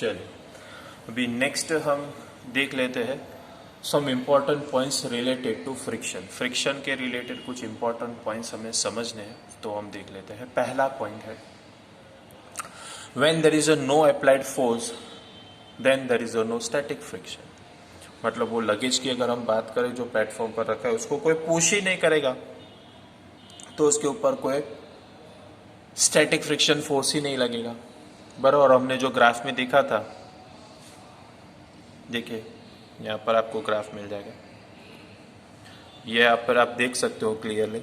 चलिए अभी नेक्स्ट हम देख लेते हैं some important points related to friction. Friction के रिलेटेड कुछ इम्पॉर्टेंट पॉइंट्स हमें समझने हैं, तो हम देख लेते हैं। पहला पॉइंट है when there is a no applied force then there is a no static friction. मतलब वो लगेज की अगर हम बात करें जो प्लेटफॉर्म पर रखा है उसको कोई पुश ही नहीं करेगा तो उसके ऊपर कोई स्टैटिक फ्रिक्शन फोर्स ही नहीं लगेगा, बराबर। और हमने जो ग्राफ में देखा था, देखिए यहाँ पर आपको ग्राफ मिल जाएगा, ये यहाँ पर आप देख सकते हो क्लियरली।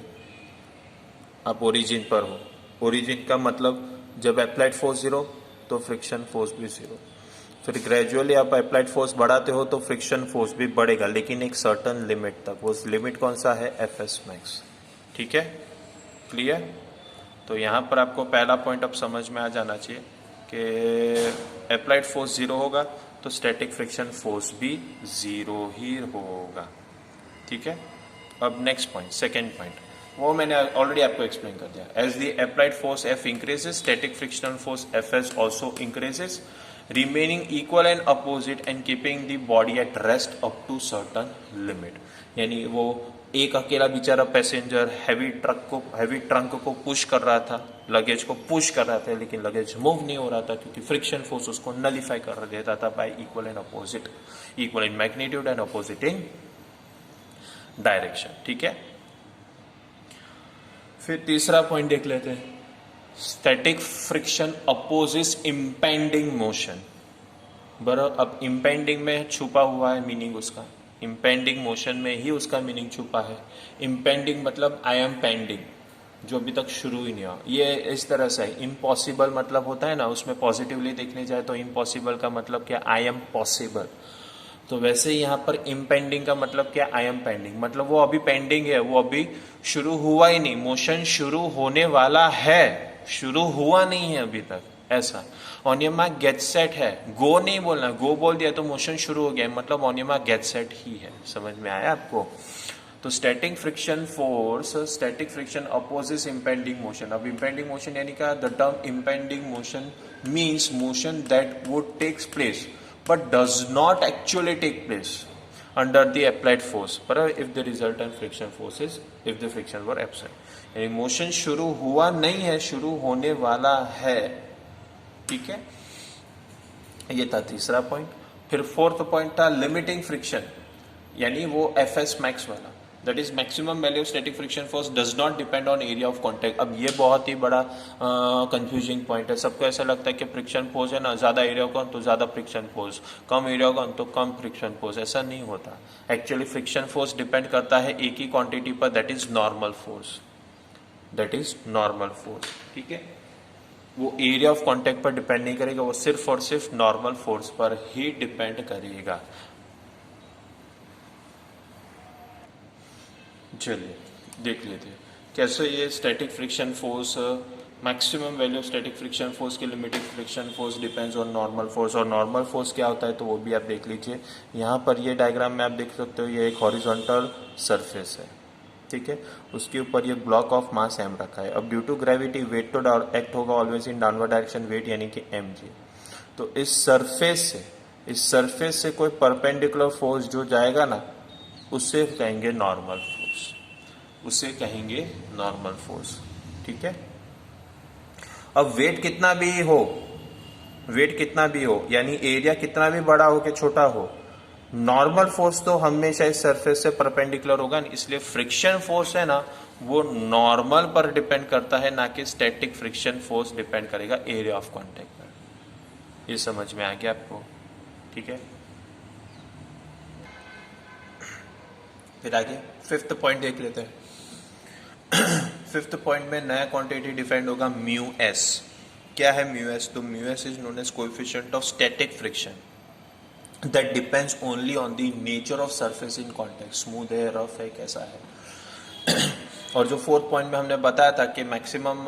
आप ओरिजिन पर हो, ओरिजिन का मतलब जब अप्लाइड फोर्स 0 तो फ्रिक्शन फोर्स भी 0। फिर ग्रेजुअली आप अप्लाइड फोर्स बढ़ाते हो तो फ्रिक्शन फोर्स भी बढ़ेगा, लेकिन एक सर्टन लिमिट तक। वो लिमिट कौन सा है? FS max. ठीक है, क्लियर। तो यहाँ पर आपको पहला पॉइंट अब समझ में आ जाना चाहिए कि अप्लाइड फोर्स 0 होगा तो स्टैटिक फ्रिक्शन फोर्स भी 0 ही होगा। ठीक है, अब नेक्स्ट पॉइंट, सेकेंड पॉइंट, वो मैंने ऑलरेडी आपको एक्सप्लेन कर दिया। As the applied force F increases, static frictional force Fs also increases, remaining equal and opposite and keeping the body at rest up to certain limit। यानी वो एक अकेला बेचारा पैसेंजर हैवी ट्रंक को push कर रहा था, लगेज को पुश कर रहा था, लेकिन लगेज मूव नहीं हो रहा था क्योंकि फ्रिक्शन फोर्स उसको नलीफाई कर देता था by equal and opposite, equal in magnitude and opposite in direction. ठीक है, फिर तीसरा पॉइंट देख लेते हैं। Static friction opposes impending motion. बराबर, अब इम्पेंडिंग में छुपा हुआ है मीनिंग उसका, इम्पेंडिंग मोशन में ही उसका मीनिंग छुपा है। इम्पेंडिंग मतलब आई एम पेंडिंग, जो अभी तक शुरू ही नहीं हुआ। ये इस तरह से है। इम्पॉसिबल मतलब होता है ना, उसमें पॉजिटिवली देखने जाए तो इम्पॉसिबल का मतलब क्या? I am possible. तो वैसे यहाँ पर इम्पेंडिंग का मतलब क्या? आई एम पेंडिंग, मतलब वो अभी पेंडिंग है, वो अभी शुरू हुआ ही नहीं। मोशन शुरू होने वाला है, शुरू हुआ नहीं है अभी तक, ऐसा। On your mark get set है, गो नहीं बोलना, गो बोल दिया तो मोशन शुरू हो गया, मतलब on your mark get set ही है। समझ में आया आपको? तो static friction force, static friction opposes impending motion. अब इम्पेंडिंग मोशन यानी क्या? The term impending motion means motion that would takes place but does not actually take place under the applied force, but if the resultant friction force is, if the friction were absent। यानी motion शुरू हुआ नहीं है, शुरू होने वाला है। ठीक है, ये था तीसरा पॉइंट। फिर फोर्थ पॉइंट था लिमिटिंग फ्रिक्शन, यानी वो एफएस मैक्स वाला, that is maximum value of static friction force does not depend on area of contact. अब ये बहुत ही बड़ा कंफ्यूजिंग पॉइंट है। सबको ऐसा लगता है कि फ्रिक्शन फोर्स है ना, ज्यादा एरिया होगा तो ज्यादा फ्रिक्शन फोर्स, कम एरिया होगा तो कम फ्रिक्शन फोर्स। ऐसा नहीं होता। एक्चुअली फ्रिक्शन फोर्स डिपेंड करता है एक ही क्वांटिटी पर, that is normal force, that is normal force. ठीक है, वो एरिया ऑफ कॉन्टैक्ट पर डिपेंड नहीं करेगा, वो सिर्फ और सिर्फ नॉर्मल फोर्स पर ही डिपेंड करेगा। चलिए देख लेते हैं कैसे ये static friction force, maximum value of static friction force के limiting friction force depends on normal force. और नॉर्मल फोर्स क्या होता है तो वो भी आप देख लीजिए। यहाँ पर ये डायग्राम में आप देख सकते हो, ये एक हॉरिजॉन्टल सरफेस है। ठीक है, उसके ऊपर ये ब्लॉक ऑफ मास एम रखा है। अब ड्यू टू ग्रेविटी वेट तो एक्ट होगा always in downward direction, weight यानी कि एम जी। तो इस सरफेस से कोई परपेंडिकुलर फोर्स जो जाएगा ना, उससे कहेंगे नॉर्मल फोर्स, उसे कहेंगे नॉर्मल फोर्स। ठीक है, अब वेट कितना भी हो, यानी एरिया कितना भी बड़ा हो कि छोटा हो, नॉर्मल फोर्स तो हमेशा इस सरफेस से परपेंडिकुलर होगा। इसलिए फ्रिक्शन फोर्स है ना, वो नॉर्मल पर डिपेंड करता है, ना कि स्टैटिक फ्रिक्शन फोर्स डिपेंड करेगा एरिया ऑफ कॉन्टैक्ट पर। ये समझ में आ गया आपको? ठीक है, फिर आगे फिफ्थ पॉइंट देख लेते हैं। फिफ्थ पॉइंट में नया क्वांटिटी डिफाइंड होगा म्यू एस। क्या है म्यू एस? तो mu S is known as coefficient of static friction that depends only on the nature of surface in contact, smooth है, रफ है, कैसा है। और जो फोर्थ पॉइंट में हमने बताया था कि maximum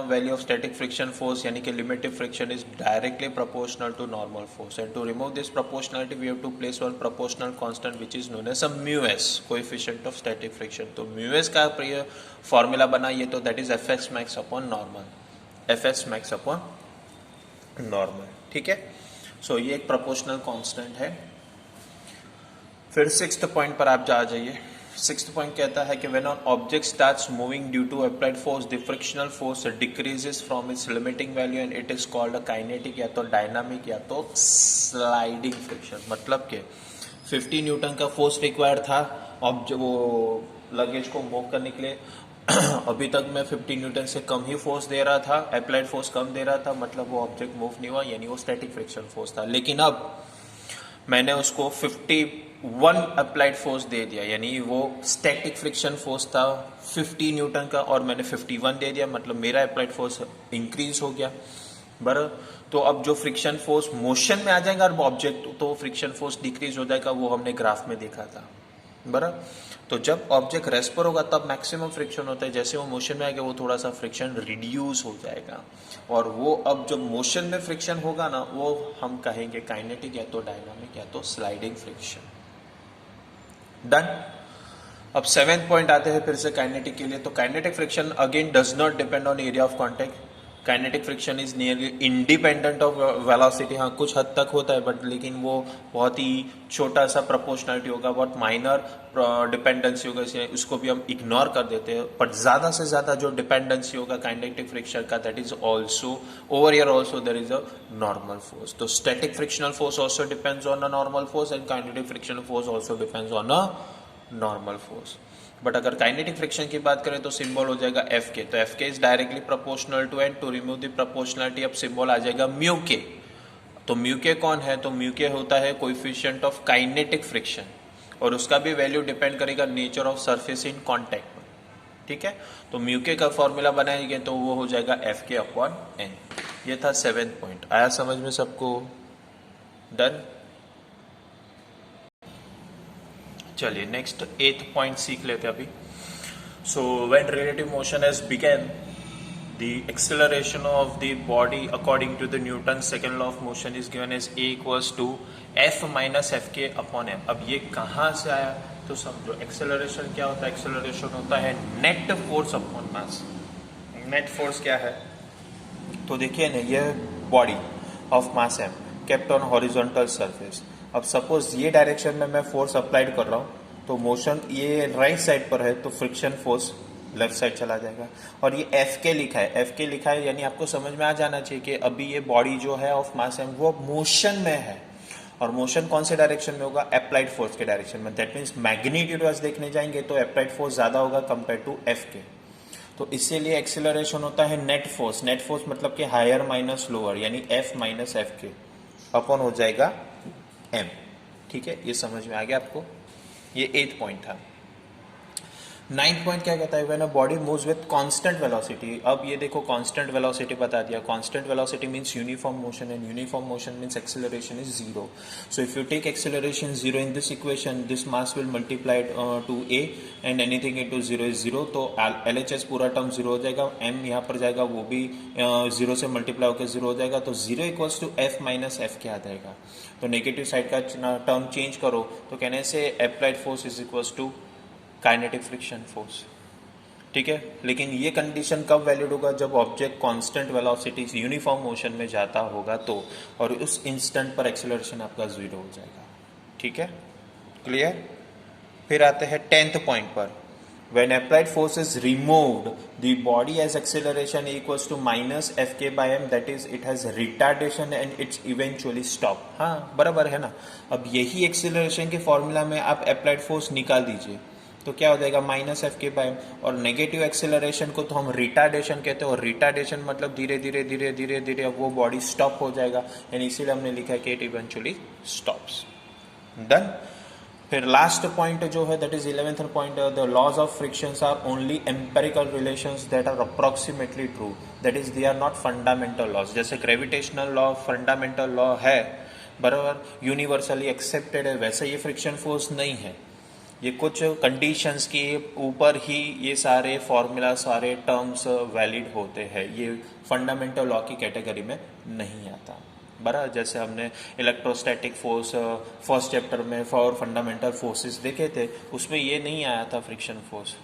value of static friction force यानी कि limiting friction is directly proportional to normal force, and to remove this proportionality we have to place one proportional constant which is known as mu S, coefficient of static friction. तो mu S का formula बना ये, तो that is F S max upon normal, F S max upon normal. ठीक है, सो ये एक proportional constant है। फिर सिक्स्थ पॉइंट पर आप जा जाइए। सिक्स्थ पॉइंट कहता है कि when an object starts moving due to applied force the frictional force decreases from its limiting value and it is called a kinetic या तो डायनामिक या तो स्लाइडिंग फ्रिक्शन। मतलब कि 50 न्यूटन का फोर्स रिक्वायर्ड था वो लगेज को मूव करने के लिए अभी तक मैं 50 न्यूटन से कम ही फोर्स दे रहा था, अप्लाइड फोर्स कम दे रहा था, मतलब वो ऑब्जेक्ट मूव नहीं हुआ, यानी वो स्टैटिक फ्रिक्शन फोर्स था। लेकिन अब मैंने उसको 51 अप्लाइड फोर्स दे दिया, यानी वो स्टैटिक फ्रिक्शन फोर्स था 50 न्यूटन का और मैंने 51 दे दिया, मतलब मेरा अप्लाइड फोर्स इंक्रीज हो गया। बराबर। तो अब जो फ्रिक्शन फोर्स मोशन में आ जाएगा और ऑब्जेक्ट, तो फ्रिक्शन फोर्स डिक्रीज हो जाएगा, वो हमने ग्राफ में देखा था। बराबर। तो जब ऑब्जेक्ट रेस्ट पर होगा तब मैक्सिमम फ्रिक्शन होता है, जैसे वो मोशन में आएगा वो थोड़ा सा फ्रिक्शन रिड्यूस हो जाएगा, और वो अब जब मोशन में फ्रिक्शन होगा ना वो हम कहेंगे काइनेटिक या तो डायनामिक या तो स्लाइडिंग फ्रिक्शन। डन। अब सेवेंथ पॉइंट आते हैं फिर से काइनेटिक के लिए। तो kinetic friction again does not depend on area of contact. Kinetic friction is nearly independent of velocity. हाँ, कुछ हद तक होता है बट लेकिन वो बहुत ही छोटा सा प्रोपोर्शनलिटी होगा, बहुत माइनर डिपेंडेंसी होगा, इसे उसको भी हम इग्नोर कर देते हैं। बट ज्यादा से ज्यादा जो डिपेंडेंसी होगा काइनेटिक फ्रिक्शन का, that is also over here also there is a normal force. तो static frictional force also depends on a normal force and kinetic frictional force also depends on a normal force. But अगर kinetic friction की बात करें तो symbol हो जाएगा F के। तो F K is directly proportional to N. To remove the proportionality अब सिंबल आ जाएगा म्यू के। तो म्यू के कौन है? तो म्यू के होता है कोएफिशिएंट ऑफ काइनेटिक फ्रिक्शन, और उसका भी वैल्यू डिपेंड करेगा nature of surface in contact में। ठीक है, तो म्यू के का फॉर्मूला बनाएंगे तो वो हो जाएगा एफ के अपॉन एन। ये था सेवेंथ पॉइंट। आया समझ में सबको? डन। चलिए नेक्स्ट एथ पॉइंट सीख लेते हैं अभी। So when relative motion has begin the acceleration of the body according to the Newton's second law of motion is given as a equals to f minus f k upon m। अब ये कहाँ से आया तो समझो। Acceleration क्या होता है? एक्सेलरेशन होता है net force upon mass. Net force क्या है? तो देखिए ना, ये body of mass m kept on horizontal surface. अब सपोज ये डायरेक्शन में मैं फोर्स अप्लाइड कर रहा हूँ तो मोशन ये राइट साइड पर है तो फ्रिक्शन फोर्स लेफ्ट साइड चला जाएगा। और ये एफ के लिखा है, एफ के लिखा है यानी आपको समझ में आ जाना चाहिए कि अभी ये बॉडी जो है ऑफ मास है वो मोशन में है, और मोशन कौन से डायरेक्शन में होगा? अप्लाइड फोर्स के डायरेक्शन में। दैट मीन्स मैग्नीट्यूड वाइज देखने जाएंगे तो अप्लाइड फोर्स ज्यादा होगा कंपेयर टू एफ के। तो इसीलिए एक्सेलरेशन होता है नेट फोर्स। नेट फोर्स मतलब कि हायर माइनस लोअर, यानी एफ माइनस एफ के अपॉन हो जाएगा एम। ठीक है, ये समझ में आ गया आपको? ये 8th पॉइंट था। 9th पॉइंट क्या कहता है? When a body moves with constant velocity. अब ये देखो कांस्टेंट वेलोसिटी बता दिया। Constant velocity means uniform motion and uniform motion means acceleration is zero. So if you take acceleration zero in this equation, this mass will multiplied to A and anything into zero is zero. तो LHS पूरा term zero हो जाएगा, M यहाँ पर जाएगा वो भी zero से मल्टीप्लाई होकर जीरो हो जाएगा। तो zero equals to F minus F क्या आ जाएगा? तो नेगेटिव साइड का टर्म चेंज करो तो कहने से applied force is equals to kinetic friction force. ठीक है, लेकिन ये कंडीशन कब वैलिड होगा? जब object constant velocity uniform motion में जाता होगा तो, और उस इंस्टेंट पर एक्सेलरेशन आपका जीरो हो जाएगा। ठीक है, क्लियर? फिर आते हैं 10th पॉइंट पर। When applied force is removed, the body has acceleration equals to minus fk by m, that is it has retardation and it's eventually stop। हाँ, बराबर है ना? अब यही एक्सेलरेशन के फॉर्मूला में आप अप्लाइड फोर्स निकाल दीजिए तो क्या हो जाएगा? माइनस एफ के बाय एम। और नेगेटिव एक्सेलरेशन को तो हम रिटार्डेशन कहते हैं, और रिटार्डेशन मतलब धीरे धीरे धीरे धीरे धीरे अब वो बॉडी स्टॉप हो जाएगा, यानी इसीलिए हमने लिखा है कि इट इवेंचुअली स्टॉप्स। डन। फिर लास्ट पॉइंट जो है that is 11th point, the laws of frictions are only empirical relations that are approximately true, that is they are not fundamental laws. जैसे ग्रेविटेशनल लॉ फंडामेंटल लॉ है, बराबर, universally accepted है, वैसे ये friction force नहीं है। ये कुछ कंडीशंस के ऊपर ही ये सारे फॉर्मूला सारे टर्म्स वैलिड होते हैं, ये फंडामेंटल लॉ की कैटेगरी में नहीं आता। बराबर, जैसे हमने इलेक्ट्रोस्टैटिक फोर्स फर्स्ट चैप्टर में फॉर फंडामेंटल फोर्सेस देखे थे, उसमें ये नहीं आया था फ्रिक्शन फोर्स।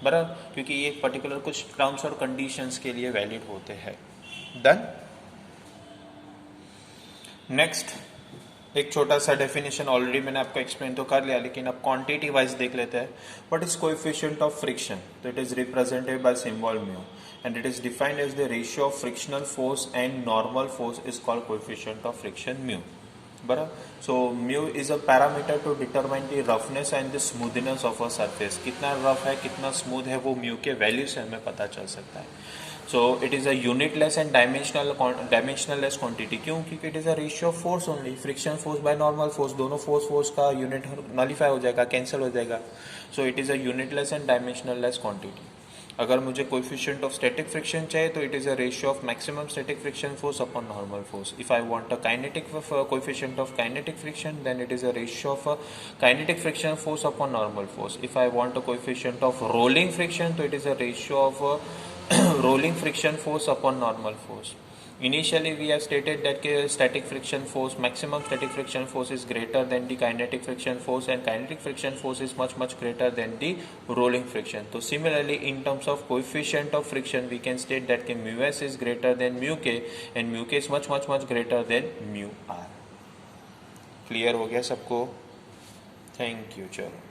बराबर, क्योंकि ये पर्टिकुलर कुछ टर्म्स और कंडीशंस के लिए वैलिड होते हैं। डन। नेक्स्ट एक छोटा सा डेफिनेशन ऑलरेडी मैंने आपको एक्सप्लेन तो कर लिया, लेकिन अब क्वांटिटी वाइज देख लेते हैं. What is coefficient of friction? तो it is represented by symbol mu and it is defined as the ratio of frictional force and normal force is called coefficient of friction mu. बराबर. So mu is a parameter to determine the roughness and the smoothness of a surface. कितना rough है कितना smooth है वो mu के value से हमें पता चल सकता है. So it is a unitless and dimensionless quantity. क्यों? क्योंकि it is a ratio of force only. Friction force by normal force, दोनों फोर्स का यूनिट नॉलिफाई हो जाएगा, कैंसिल हो जाएगा. So it is a unitless and dimensionless quantity. अगर मुझे कोएफिशिएंट ऑफ स्टैटिक फ्रिक्शन चाहिए तो it is a ratio of maximum static friction force upon normal force. If I want a kinetic coefficient of kinetic friction then it is a ratio of kinetic friction force upon normal force. If I want a coefficient of rolling friction तो it is a ratio of rolling friction force upon normal force. Initially we have stated that static friction force, maximum static friction force is greater than the kinetic friction force and kinetic friction force is much greater than the rolling friction. So similarly in terms of coefficient of friction we can state that mu s is greater than mu k and mu k is much greater than mu r. Clear हो गया सबको? Thank you. चलो.